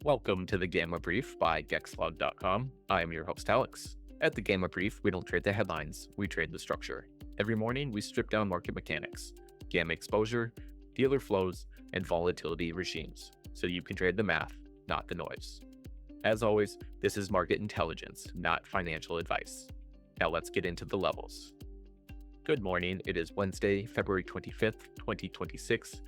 Welcome to the Gamma Brief by Gexlog.com. I am your host, Alex. At the Gamma Brief, we don't trade the headlines, we trade the structure. Every morning, we strip down market mechanics, gamma exposure, dealer flows, and volatility regimes, so you can trade the math, not the noise. As always, this is market intelligence, not financial advice. Now let's get into the levels. Good morning. It is Wednesday, February 25th, 2026.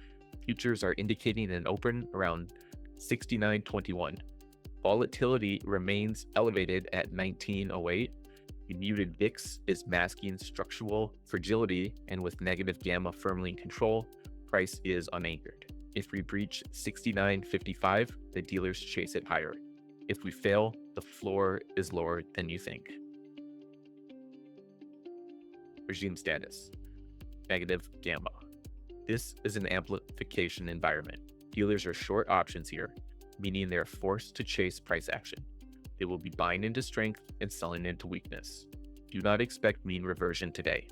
Futures are indicating an open around 69.21. Volatility remains elevated at 1908. The muted VIX is masking structural fragility, and with negative gamma firmly in control, price is unanchored. If we breach 69.55, the dealers chase it higher. If we fail, the floor is lower than you think. Regime status: negative gamma. This is an amplification environment. Dealers are short options here, meaning they are forced to chase price action. They will be buying into strength and selling into weakness. Do not expect mean reversion today.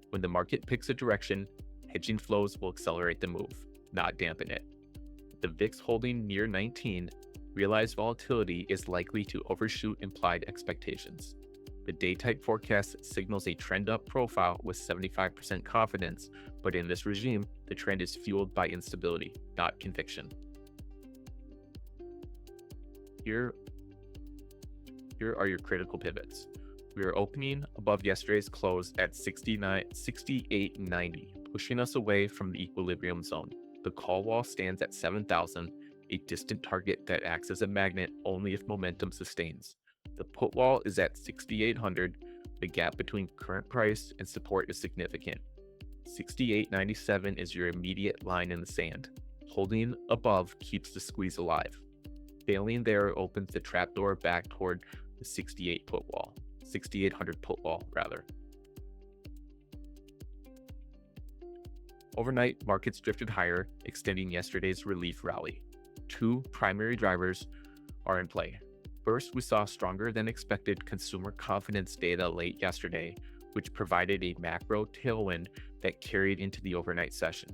When the market picks a direction, hedging flows will accelerate the move, not dampen it. With the VIX holding near 19, realized volatility is likely to overshoot implied expectations. The day-type forecast signals a trend-up profile with 75% confidence, but in this regime, the trend is fueled by instability, not conviction. Here are your critical pivots. We are opening above yesterday's close at 68.90, pushing us away from the equilibrium zone. The call wall stands at 7,000, a distant target that acts as a magnet only if momentum sustains. The put wall is at 6,800. The gap between current price and support is significant. 68.97 is your immediate line in the sand. Holding above keeps the squeeze alive. Failing there opens the trapdoor back toward the 6,800 put wall rather. Overnight, markets drifted higher, extending yesterday's relief rally. Two primary drivers are in play. First, we saw stronger than expected consumer confidence data late yesterday, which provided a macro tailwind that carried into the overnight session.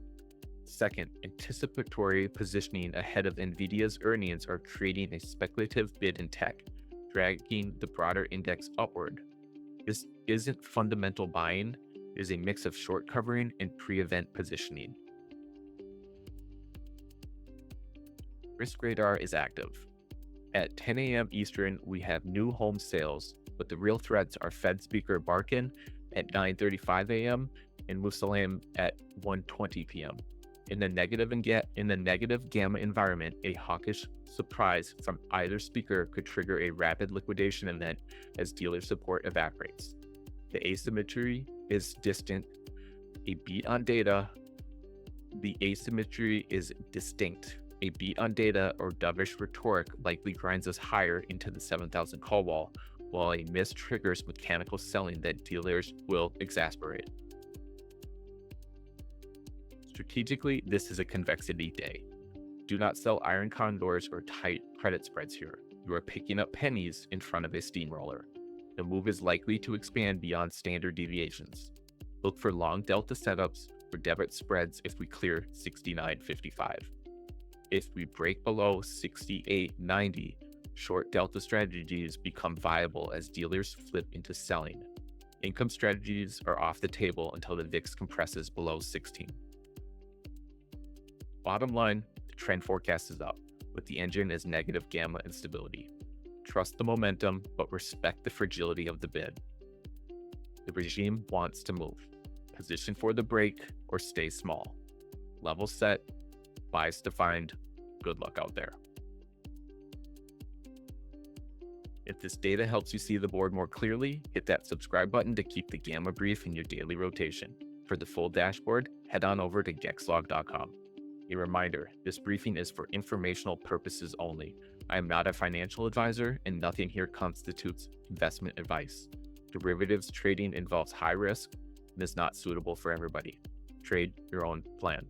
Second, anticipatory positioning ahead of Nvidia's earnings are creating a speculative bid in tech, dragging the broader index upward. This isn't fundamental buying, it is a mix of short covering and pre-event positioning. Risk radar is active. At 10 a.m. Eastern, we have new home sales, but the real threats are Fed Speaker Barkin at 9:35 a.m. and Musalem at 1:20 p.m. In the negative gamma environment, a hawkish surprise from either speaker could trigger a rapid liquidation event as dealer support evaporates. The asymmetry is distant. A beat on data. The asymmetry is distinct. A beat on data or dovish rhetoric likely grinds us higher into the 7,000 call wall, while a miss triggers mechanical selling that dealers will exasperate. Strategically, this is a convexity day. Do not sell iron condors or tight credit spreads here. You are picking up pennies in front of a steamroller. The move is likely to expand beyond standard deviations. Look for long delta setups or debit spreads if we clear 69.55. If we break below 68.90, short delta strategies become viable as dealers flip into selling. Income strategies are off the table until the VIX compresses below 16. Bottom line, the trend forecast is up, with the engine as negative gamma instability. Trust the momentum, but respect the fragility of the bid. The regime wants to move. Position for the break or stay small. Level set. Buys defined. Good luck out there. If this data helps you see the board more clearly, hit that subscribe button to keep the Gamma Brief in your daily rotation. For the full dashboard, head on over to Gexlog.com. A reminder, this briefing is for informational purposes only. I am not a financial advisor, and nothing here constitutes investment advice. Derivatives trading involves high risk and is not suitable for everybody. Trade your own plan.